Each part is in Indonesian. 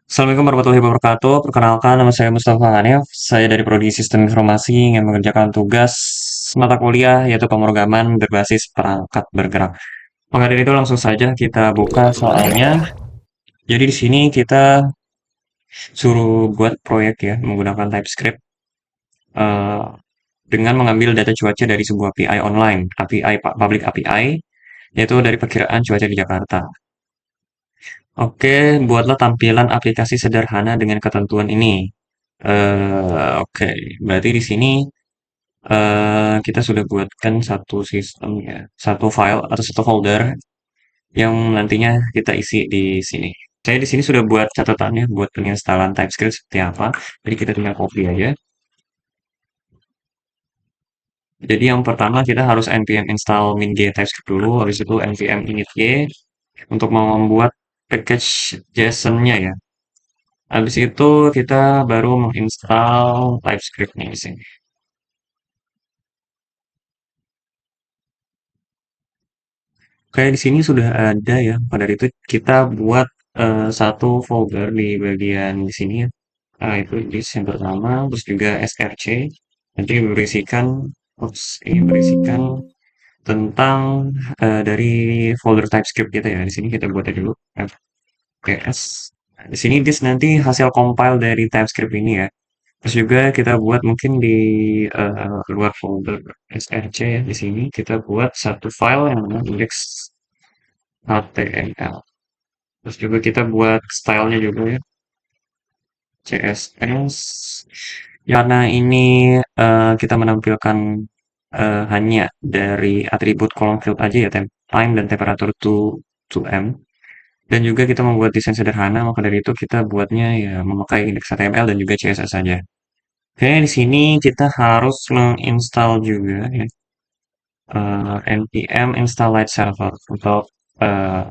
Assalamualaikum warahmatullahi wabarakatuh. Perkenalkan, nama saya Mustafa Hanif. Saya dari Prodi Sistem Informasi yang mengerjakan tugas mata kuliah yaitu pemrograman berbasis perangkat bergerak. Maka dari itu langsung saja kita buka soalnya. Jadi di sini kita suruh buat proyek ya menggunakan TypeScript eh, dengan mengambil data cuaca dari sebuah API online, API public API, yaitu dari perkiraan cuaca di Jakarta. Oke, buatlah tampilan aplikasi sederhana dengan ketentuan ini. Oke, berarti di sini kita sudah buatkan satu sistem ya, satu file atau satu folder yang nantinya kita isi di sini. Saya di sini sudah buat catatannya buat penginstalan TypeScript seperti apa. Jadi kita tinggal copy aja. Jadi yang pertama kita harus npm install min.g TypeScript dulu, habis itu npm init.y untuk membuat package JSON-nya ya. Habis itu kita baru menginstal TypeScript-nya di sini. Kayak di sini sudah ada ya. Pada itu kita buat satu folder di bagian di sini ya. Nah, itu list yang pertama, terus juga src. Nanti berisikan, oops, ini berisikan tentang dari folder TypeScript kita ya. Di sini kita buat aja dulu fps. Nah, di sini this nanti hasil compile dari TypeScript ini ya. Terus juga kita buat mungkin di luar folder src ya. Di sini kita buat satu file yang namanya index.html. Terus juga kita buat stylenya juga ya, CSS. Ya, karena ini kita menampilkan hanya dari atribut kolom field aja ya, time dan temperature to m. Dan juga kita membuat desain sederhana, maka dari itu kita buatnya ya memakai index HTML dan juga CSS saja. Oke, di sini kita harus menginstal juga ya, npm install light server untuk eh,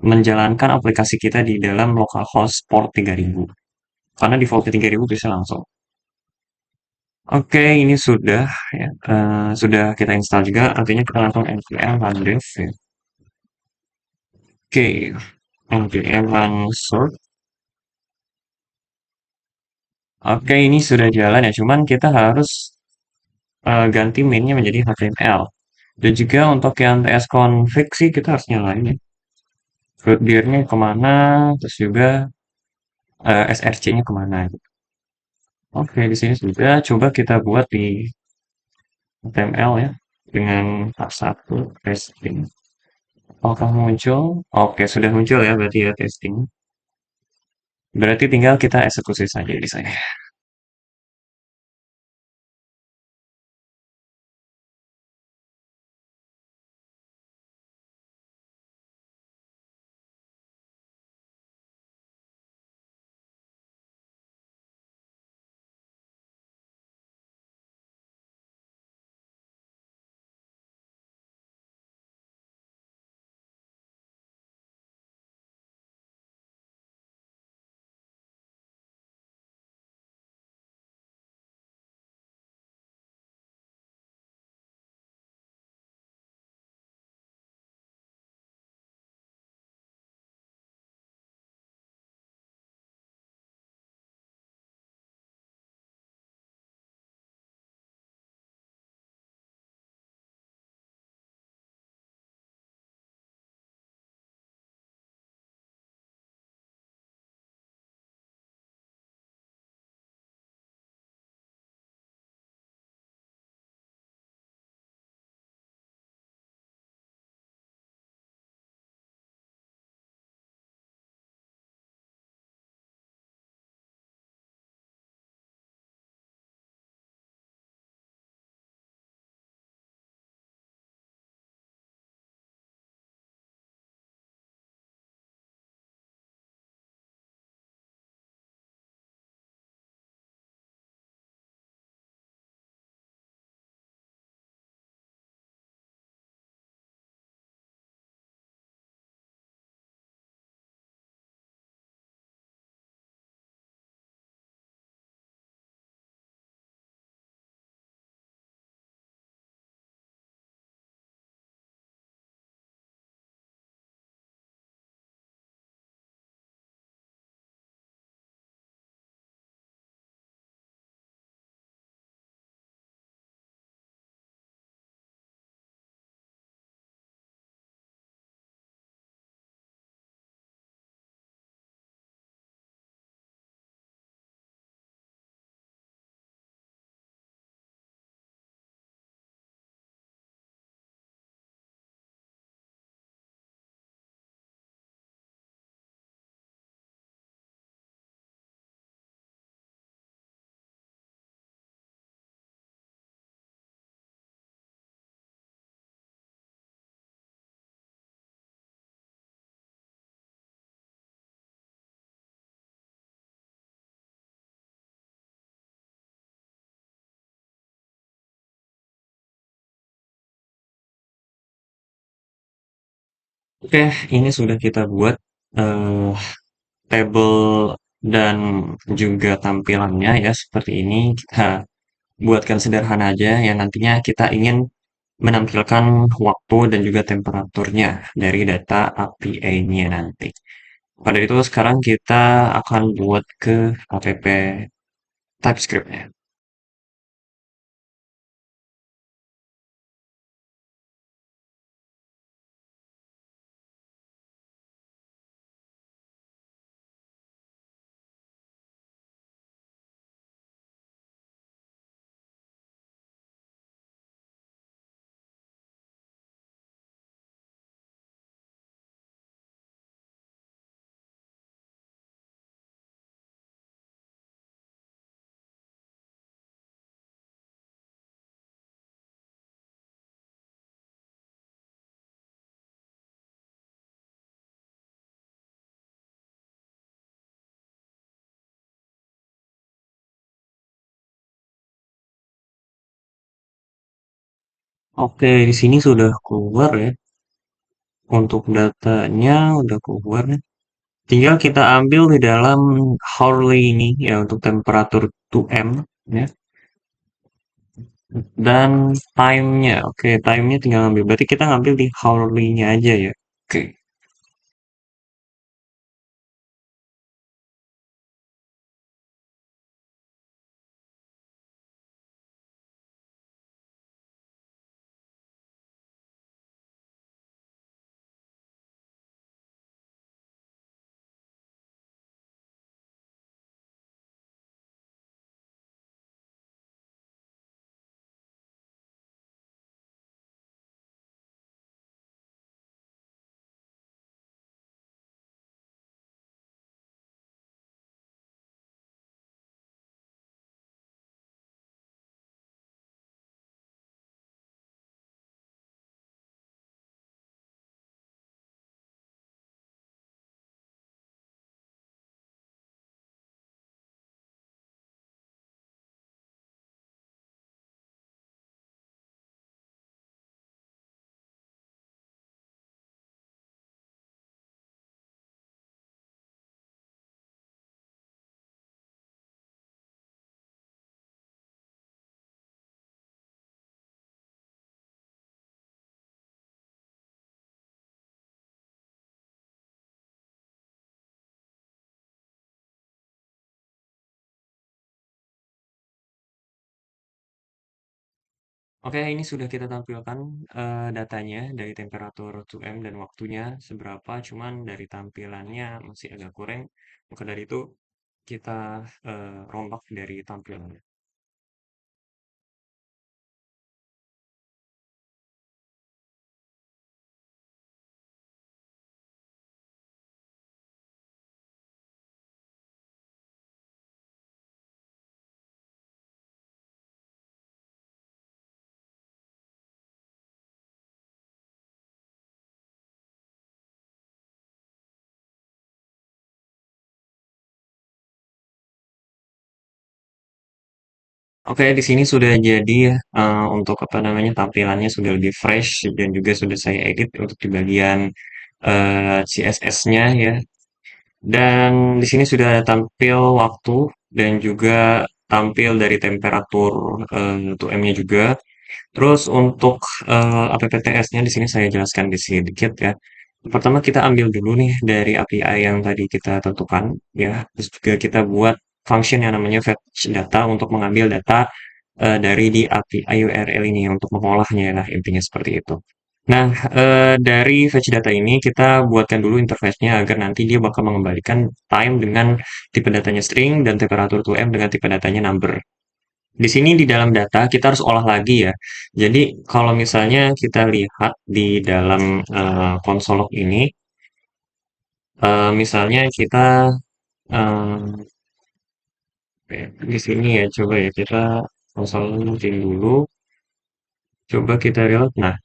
menjalankan aplikasi kita di dalam localhost port 3000. Karena defaultnya 3000 bisa langsung. Oke, ini sudah ya, sudah kita install juga. Artinya kita langsung npm run dev ya. Oke, npm run source. Oke, ini sudah jalan ya. Cuman kita harus ganti mainnya menjadi HTML. Dan juga untuk yang tsconfig sih kita harus nyalain ya. Rootbeer-nya kemana, terus juga src-nya kemana gitu. Oke, di sini sudah. Coba kita buat di HTML ya dengan tab 1 testing. Apakah muncul? Oke, sudah muncul ya berarti ya testing. Berarti tinggal kita eksekusi saja di sini. Oke, ini sudah kita buat eh, tabel dan juga tampilannya ya seperti ini. Kita buatkan sederhana aja yang nantinya kita ingin menampilkan waktu dan juga temperaturnya dari data API-nya nanti. Pada itu sekarang kita akan buat ke app TypeScript-nya. Oke, di sini sudah keluar ya. Untuk datanya udah keluar nih. Tinggal kita ambil di dalam hourly ini ya untuk temperatur 2M ya. Dan time-nya, oke, time-nya tinggal ambil. Berarti kita ngambil di hourly-nya aja ya. Oke. Oke, ini sudah kita tampilkan datanya dari temperatur 2M dan waktunya seberapa, cuman dari tampilannya masih agak kurang. Maka dari itu kita rombak dari tampilannya. Oke, di sini sudah jadi ya untuk apa namanya tampilannya sudah lebih fresh dan juga sudah saya edit untuk di bagian CSS-nya ya. Dan di sini sudah ada tampil waktu dan juga tampil dari temperatur 2M-nya juga. Terus untuk APPTS-nya di sini saya jelaskan di sedikit ya. Pertama kita ambil dulu nih dari API yang tadi kita tentukan ya. Terus juga kita buat function yang namanya fetch data untuk mengambil data dari di API URL ini untuk mengolahnya lah intinya seperti itu. Nah, dari fetch data ini kita buatkan dulu interface-nya agar nanti dia bakal mengembalikan time dengan tipe datanya string dan temperatur 2M dengan tipe datanya number. Di sini di dalam data kita harus olah lagi ya. Jadi kalau misalnya kita lihat di dalam konsol log ini, misalnya kita di sini ya coba ya kita konsol login dulu, coba kita lihat. Nah,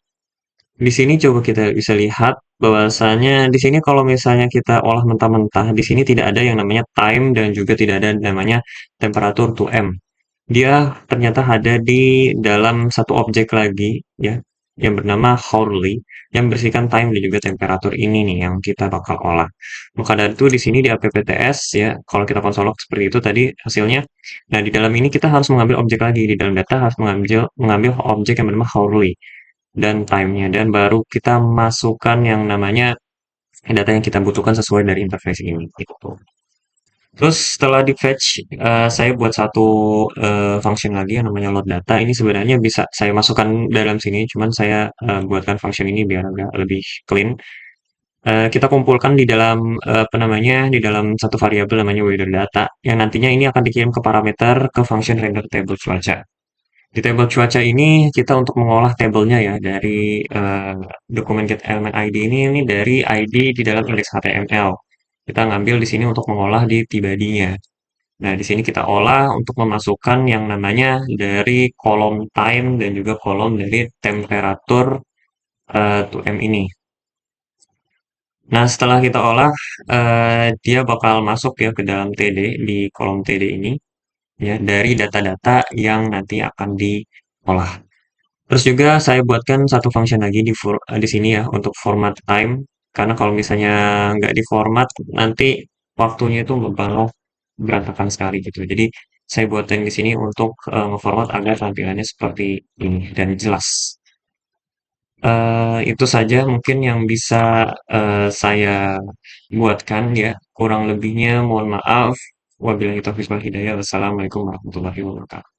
di sini coba kita bisa lihat bahwasanya di sini kalau misalnya kita olah mentah-mentah, di sini tidak ada yang namanya time dan juga tidak ada namanya temperatur 2M. Dia ternyata ada di dalam satu objek lagi ya. yang bernama Hourly yang bersihkan time dan juga temperatur ini nih yang kita bakal olah. Maka dari itu di sini di appts ya, kalau kita konsol log seperti itu tadi hasilnya. Nah, di dalam ini kita harus mengambil objek lagi, di dalam data harus mengambil mengambil objek yang bernama Hourly dan time-nya dan baru kita masukkan yang namanya data yang kita butuhkan sesuai dari interface ini gitu. Terus setelah di fetch, saya buat satu function lagi yang namanya load data. Ini sebenarnya bisa saya masukkan dalam sini, cuman saya buatkan function ini biar agak lebih clean. Kita kumpulkan di dalam apa namanya di dalam satu variabel namanya weather data yang nantinya ini akan dikirim ke parameter ke function render table cuaca. Di table cuaca ini kita untuk mengolah tabelnya ya dari dokumen get element ID ini dari ID di dalam index HTML. Kita ngambil di sini untuk mengolah di tibadinya. Nah, di sini kita olah untuk memasukkan yang namanya dari kolom time dan juga kolom dari temperatur to M ini. Nah, setelah kita olah, dia bakal masuk ya ke dalam TD di kolom TD ini ya dari data-data yang nanti akan diolah. Terus juga saya buatkan satu function lagi di sini ya untuk format time karena kalau misalnya nggak di format nanti waktunya itu bakal berantakan sekali gitu. Jadi saya buatkan di sini untuk ngeformat agar tampilannya seperti ini dan jelas. Itu saja mungkin yang bisa saya buatkan ya. Kurang lebihnya mohon maaf. Wabillahi taufiq wal hidayah. Wassalamualaikum warahmatullahi wabarakatuh.